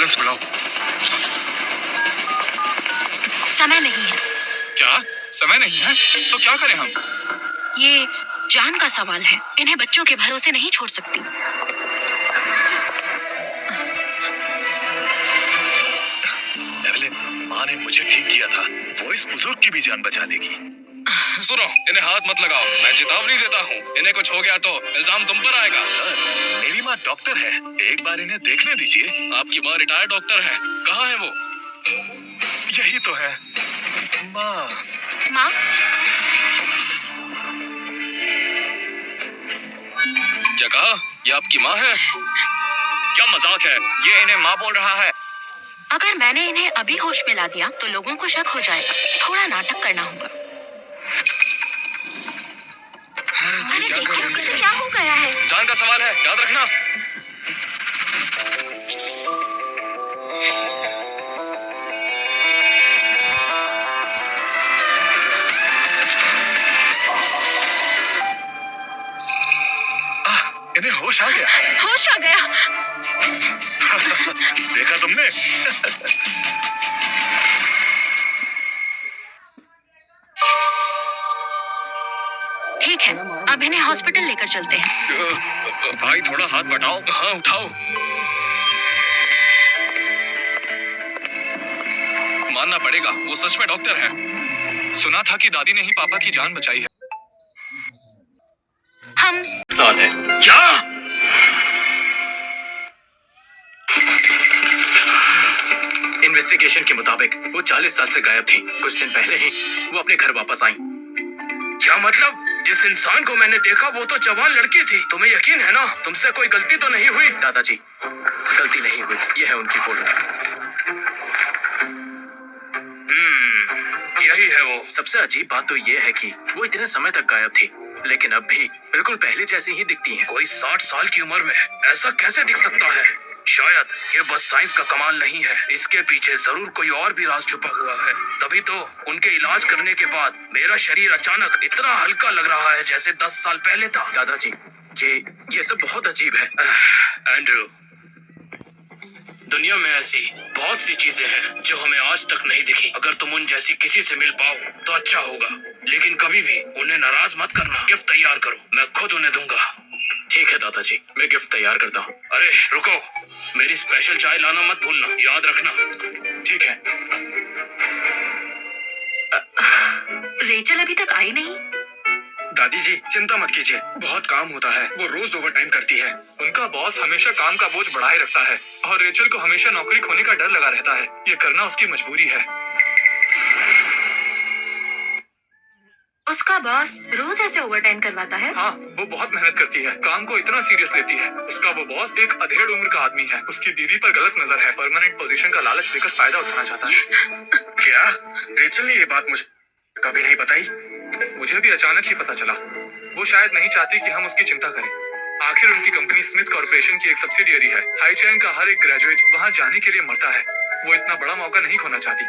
Ambulance बुलाओ। समय नहीं है। क्या समय नहीं है? तो क्या करें हम? ये जान का सवाल है, इन्हें बच्चों के भरोसे नहीं छोड़ सकती। एवलिन, माँ ने मुझे ठीक किया था। वो इस बुजुर्ग की भी जान बचा लेगी। सुनो, इन्हें हाथ मत लगाओ, मैं चेतावनी देता हूँ। इन्हें कुछ हो गया तो इल्जाम तुम पर आएगा। सर, मेरी माँ डॉक्टर है, एक बार इन्हें देखने दीजिए। आपकी माँ रिटायर्ड डॉक्टर है, कहाँ है वो? यही तो है माँ। माँ, क्या कहा? ये आपकी माँ है? क्या मजाक है? ये इन्हें माँ बोल रहा है। अगर मैंने इन्हें अभी होश में ला दिया तो लोगों को शक हो जाएगा। थोड़ा नाटक करना होगा। अरे क्या कर देखो, रही इसे है? क्या हो गया है? जान का सवाल है, याद रखना। इन्हें होश आ गया। होश आ गया। देखा तुमने? ठीक है, अब इन्हें हॉस्पिटल लेकर चलते हैं। भाई थोड़ा हाथ बढ़ाओ। हाँ, उठाओ। मानना पड़ेगा, वो सच में डॉक्टर है। सुना था कि दादी ने ही पापा की जान बचाई है। हम साल है क्या? इन्वेस्टिगेशन के मुताबिक वो 40 साल से गायब थी। कुछ दिन पहले ही वो अपने घर वापस आई। क्या मतलब? जिस इंसान को मैंने देखा वो तो जवान लड़की थी। तुम्हें यकीन है ना? तुमसे कोई गलती तो नहीं हुई? दादाजी, गलती नहीं हुई। ये है उनकी फोटो। यही है वो। सबसे अजीब बात तो ये है कि वो इतने समय तक गायब थी, लेकिन अब भी बिल्कुल पहले जैसी ही दिखती हैं। कोई 60 साल की उम्र में ऐसा कैसे दिख सकता है? शायद ये बस साइंस का कमाल नहीं है, इसके पीछे जरूर कोई और भी राज छुपा हुआ है। तभी तो उनके इलाज करने के बाद मेरा शरीर अचानक इतना हल्का लग रहा है जैसे 10 साल पहले था। दादाजी, ये सब बहुत अजीब है। एंड्रू, दुनिया में ऐसी बहुत सी चीजें हैं जो हमें आज तक नहीं दिखी। अगर तुम उन जैसी किसी से मिल पाओ तो अच्छा होगा, लेकिन कभी भी उन्हें नाराज मत करना। गिफ्ट तैयार करो, मैं खुद उन्हें दूंगा। ठीक है दादाजी, मैं गिफ्ट तैयार करता हूँ। अरे रुको, मेरी स्पेशल चाय लाना मत भूलना, याद रखना। ठीक है। रेचल अभी तक आई नहीं। दादी जी चिंता मत कीजिए, बहुत काम होता है। वो रोज ओवरटाइम करती है। उनका बॉस हमेशा काम का बोझ बढ़ाए रखता है और रेचल को हमेशा नौकरी खोने का डर लगा रहता है। ये करना उसकी मजबूरी है। उसका बॉस रोज ऐसे ओवरटाइम करवाता है? हाँ, वो बहुत मेहनत करती है, काम को इतना सीरियस लेती है। उसका वो बॉस एक अधेड़ उम्र का आदमी है। उसकी दीदी पर गलत नजर है, परमानेंट पोजीशन का लालच देकर फायदा उठाना चाहता है। क्या? रेचल ने ये बात मुझे कभी नहीं बताई? मुझे भी अचानक ही पता चला। वो शायद नहीं चाहती कि हम उसकी चिंता करें। आखिर उनकी कंपनी स्मिथ कॉर्पोरेशन की एक सब्सिडियरी है। हाई चैन का हर एक ग्रेजुएट वहाँ जाने के लिए मरता है। वो इतना बड़ा मौका नहीं खोना चाहती।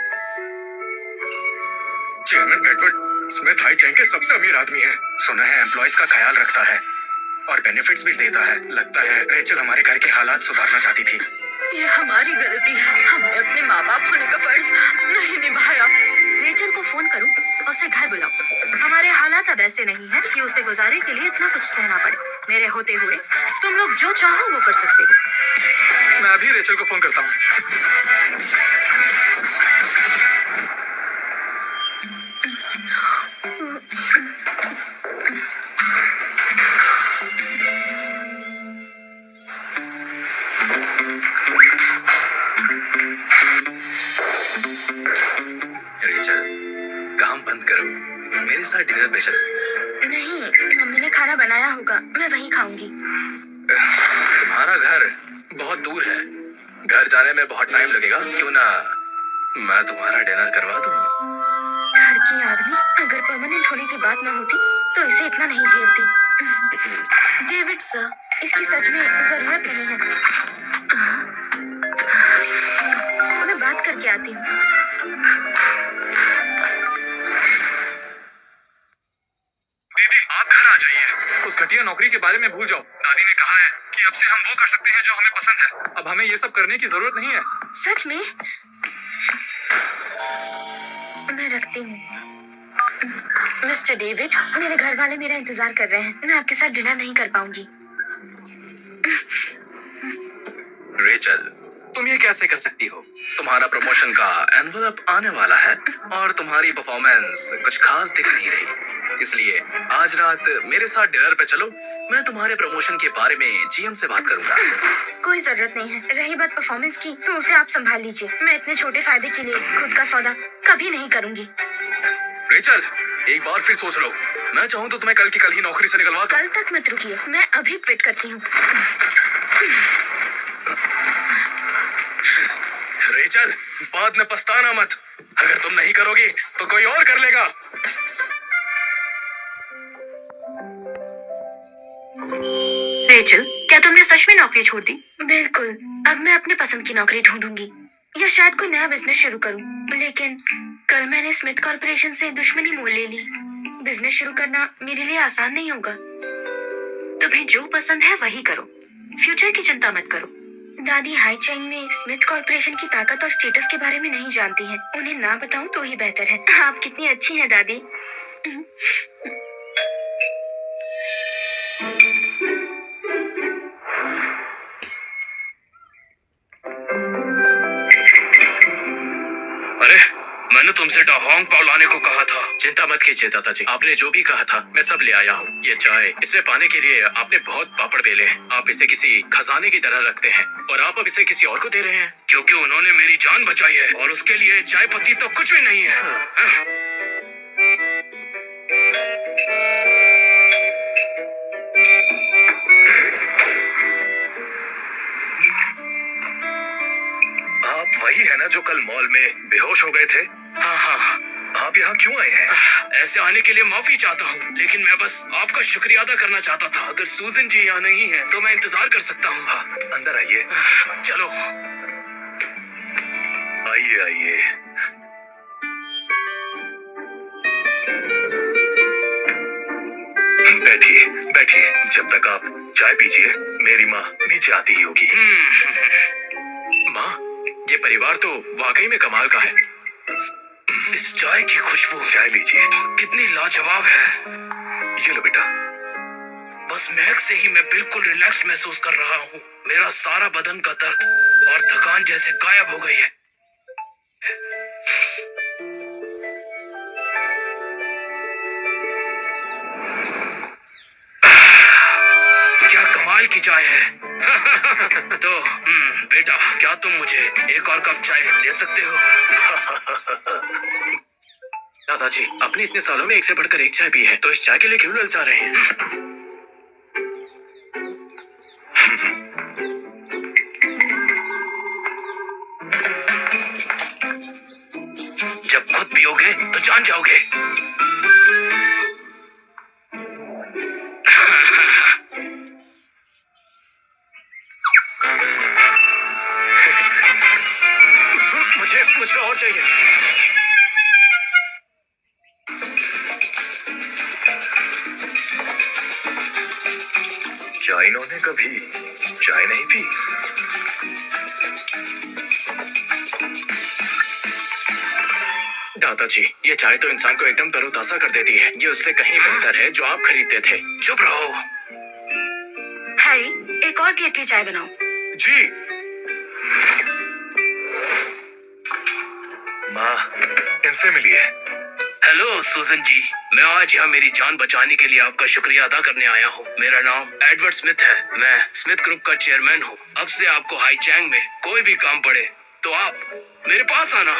चेयरमैन एडवर्ड स्मिथ हाई चैन के सबसे अमीर आदमी है। सुना है एम्प्लॉयज का ख्याल रखता है और बेनिफिट्स भी देता है। लगता है रेचल हमारे घर के हालात सुधारना चाहती थी। ये हमारी गलती है, हमने अपने माँ बाप होने का फर्ज नहीं निभाया। रेचल को फोन करूं, उसे घर बुलाओ। हमारे हालात अब ऐसे नहीं हैं कि उसे गुजारे के लिए इतना कुछ सहना पड़े। मेरे होते हुए तुम लोग जो चाहो वो कर सकते हो। मैं अभी रेचल को फोन करता हूँ। रेचल, काम बंद करो, मेरे साथ डिनर पे चलो। नहीं, मम्मी ने खाना बनाया होगा, मैं वहीं खाऊंगी। तुम्हारा घर बहुत दूर है, घर जाने में बहुत टाइम लगेगा। क्यों ना मैं तुम्हारा डिनर करवा दूं? घर की आदमी अगर परमानेंट होने की बात ना होती तो इसे इतना नहीं झेलती। डेविड सर, इसकी सच में जरूरत नहीं है। मैं बात करके आती हूँ। दीदी आप घर आ जाइए। उस घटिया नौकरी के बारे में भूल जाओ। दादी ने कहा है कि अब से हम वो कर सकते हैं जो हमें पसंद है। अब हमें ये सब करने की जरूरत नहीं है। सच में? मैं रखती हूँ। मिस्टर डेविड, मेरे घर वाले मेरा इंतजार कर रहे हैं। मैं आपके साथ डिनर नहीं कर पाऊंगी। रेचल, तुम ये कैसे कर सकती हो? तुम्हारा प्रमोशन का एनवलप आने वाला है और तुम्हारी परफॉर्मेंस कुछ खास दिख नहीं रही। इसलिए आज रात मेरे साथ डिनर पे चलो। मैं तुम्हारे प्रमोशन के बारे में जीएम से बात करूंगा। कोई जरूरत नहीं है। रही बात परफॉर्मेंस की, तो उसे आप संभाल लीजिए। मैं इतने छोटे फायदे के लिए खुद का सौदा कभी नहीं करूंगी। रेचल, एक बार फिर सोच लो। मैं चाहूँ तो तुम्हें कल की कल ही नौकरी से निकलवा दूं। कल तक मत रुकिए, मैं अभी क्विट करती हूँ। रेचल, बाद में पछताना मत। अगर तुम नहीं करोगी तो कोई और कर लेगा। रेचल, क्या तुमने सच में नौकरी छोड़ दी? बिल्कुल। अब मैं अपने पसंद की नौकरी ढूंढूंगी या शायद कोई नया बिजनेस शुरू करूं। लेकिन कल मैंने स्मिथ कॉर्पोरेशन से दुश्मनी मोल ले ली। बिजनेस शुरू करना मेरे लिए आसान नहीं होगा। तुम्हें जो पसंद है वही करो, फ्यूचर की चिंता मत करो। दादी हाई चैंग में स्मिथ कॉर्पोरेशन की ताकत और स्टेटस के बारे में नहीं जानती हैं। उन्हें ना बताऊं तो ही बेहतर है। आप कितनी अच्छी हैं दादी। अरे, मैंने तुमसे डाहोंग पाव लाने को कहा था। चिंता मत कीजिए दादाजी, आपने जो भी कहा था मैं सब ले आया हूँ। ये चाय, इसे पाने के लिए आपने बहुत पापड़ बेले हैं। आप इसे किसी खजाने की तरह रखते हैं और आप अब इसे किसी और को दे रहे हैं क्योंकि उन्होंने मेरी जान बचाई है और उसके लिए चाय पत्ती तो कुछ भी नहीं है। आप वही है ना जो कल मॉल में बेहोश हो गए थे? हाँ हाँ। आप यहाँ क्यों आए हैं? ऐसे आने के लिए माफी चाहता हूँ, लेकिन मैं बस आपका शुक्रिया अदा करना चाहता था। अगर सूजन जी यहाँ नहीं है तो मैं इंतजार कर सकता हूँ। हाँ, अंदर आइए। चलो आइए आइए। बैठिए बैठिए। जब तक आप चाय पीजिए, मेरी माँ नीचे आती ही होगी। माँ, ये परिवार तो वाकई में कमाल का है। इस चाय की खुशबू, चाय लीजिए। कितनी लाजवाब है। ये लो बेटा। बस महक से ही मैं बिल्कुल रिलैक्स महसूस कर रहा हूँ। मेरा सारा बदन का दर्द और थकान जैसे गायब हो गई है। क्या कमाल की चाय है। तो बेटा, क्या तुम मुझे एक और कप चाय दे सकते हो? दादाजी, आपने इतने सालों में एक से बढ़कर एक चाय पी है, तो इस चाय के लिए क्यों ललचा रहे हैं? जब खुद पियोगे तो जान जाओगे। मुझे और चाहिए। क्या इन्होंने कभी चाय नहीं पी? दादाजी, ये चाय तो इंसान को एकदम तरोताजा कर देती है। ये उससे कहीं बेहतर है जो आप खरीदते थे। चुप रहो। हैरी, एक और केतली चाय बनाओ। जी। माँ, इनसे मिलिए। हेलो सूजन जी, मैं आज यहाँ मेरी जान बचाने के लिए आपका शुक्रिया अदा करने आया हूँ। मेरा नाम एडवर्ड स्मिथ है। मैं स्मिथ ग्रुप का चेयरमैन हूँ। अब से आपको हाई चैंग में कोई भी काम पड़े तो आप मेरे पास आना।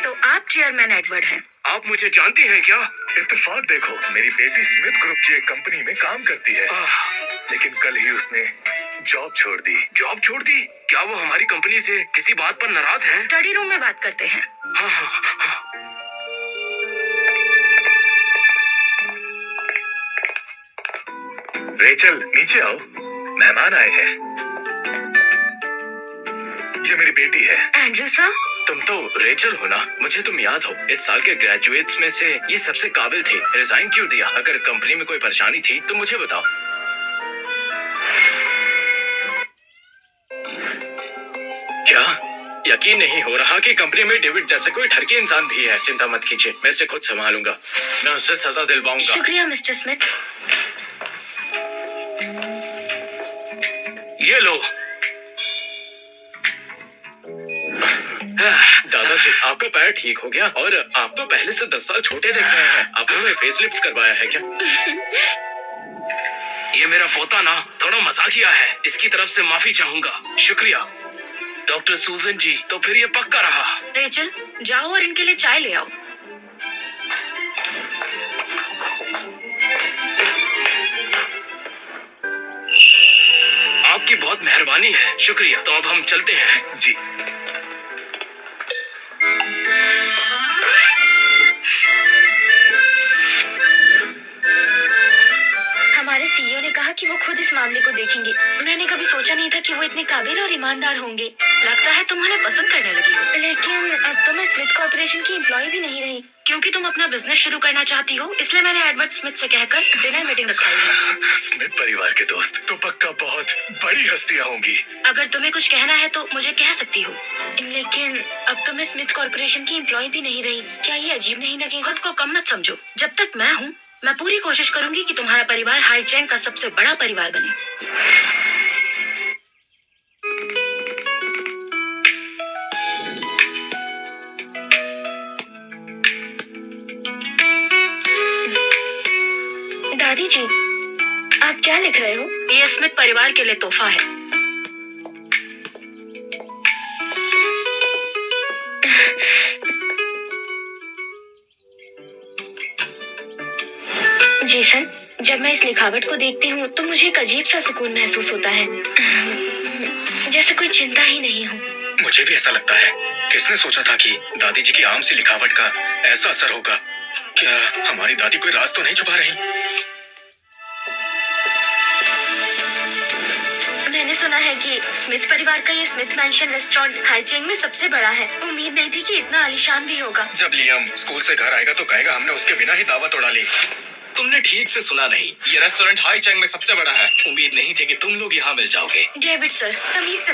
तो आप चेयरमैन एडवर्ड हैं? आप मुझे जानती हैं क्या? इत्तेफाक देखो, मेरी बेटी स्मिथ ग्रुप की एक कंपनी में काम करती है, लेकिन कल ही उसने जॉब छोड़ दी। जॉब छोड़ दी? क्या वो हमारी कंपनी से किसी बात पर नाराज है? स्टडी रूम में बात करते हैं। हाँ हाँ हाँ। रेचल, नीचे आओ, मेहमान आए हैं। ये मेरी बेटी है। एंड्रू सर, तुम तो रेचल हो ना? मुझे तुम याद हो। इस साल के ग्रेजुएट्स में से ये सबसे काबिल थे। रिजाइन क्यों दिया? अगर कंपनी में कोई परेशानी थी तो मुझे बताओ। क्या? यकीन नहीं हो रहा कि कंपनी में डेविड जैसा कोई ठरकी इंसान भी है। चिंता मत कीजिए, मैं इसे खुद संभालूंगा। मैं उससे सजा दिलवाऊंगा। शुक्रिया मिस्टर स्मिथ। ये लो। दादाजी, आपका पैर ठीक हो गया और आप तो पहले से 10 साल छोटे दिख रहे हैं। आपने फेसलिफ्ट करवाया है क्या? ये मेरा पोता ना थोड़ा मजाकिया है, इसकी तरफ से माफी चाहूंगा। शुक्रिया डॉक्टर सूजन जी। तो फिर ये पक्का रहा। रेचल, जाओ और इनके लिए चाय ले आओ। आपकी बहुत मेहरबानी है। शुक्रिया। तो अब हम चलते हैं। जी। हमारे सीईओ ने कहा कि वो खुद इस मामले को देखेंगे। मैंने कभी सोचा नहीं था कि वो इतने काबिल और ईमानदार होंगे। लगता है तुम उन्हें पसंद करने लगी हो। लेकिन अब तो मैं स्मिथ कॉर्पोरेशन की एम्प्लॉय भी नहीं रही। क्योंकि तुम अपना बिजनेस शुरू करना चाहती हो, इसलिए मैंने एडवर्ड स्मिथ से कहकर डिनर मीटिंग रखवाई है। स्मिथ परिवार के दोस्त तो पक्का बहुत बड़ी हस्तियां होंगी। अगर तुम्हें कुछ कहना है तो मुझे कह सकती हो। लेकिन अब तो मैं स्मिथ कॉर्पोरेशन की एम्प्लॉय भी नहीं रही। क्या ये अजीब नहीं लगेगा? खुद को कम मत समझो। जब तक मैं हूँ, मैं पूरी कोशिश करूंगी कि तुम्हारा परिवार हाईचैंग का सबसे बड़ा परिवार बने। दादी जी, आप क्या लिख रहे हो? ये स्मिथ परिवार के लिए तोहफा है। जेसन, जब मैं इस लिखावट को देखती हूँ तो मुझे एक अजीब सा सुकून महसूस होता है, जैसे कोई चिंता ही नहीं हो। मुझे भी ऐसा लगता है। किसने सोचा था कि दादी जी की आम सी लिखावट का ऐसा असर होगा? क्या हमारी दादी कोई राज तो नहीं छुपा रही? मैंने सुना है कि स्मिथ परिवार का ये स्मिथ मैंशन रेस्टोरेंट हाईचैंग में सबसे बड़ा है। उम्मीद नहीं थी कि इतना आलीशान भी होगा। जब लियम स्कूल से घर आएगा तो कहेगा हमने उसके बिना ही दावत उड़ा ली। तुमने ठीक से सुना नहीं। ये रेस्टोरेंट हाईचैंग में सबसे बड़ा है। उम्मीद नहीं थी कि तुम लोग यहाँ मिल जाओगे। डेविड सर, तमीज से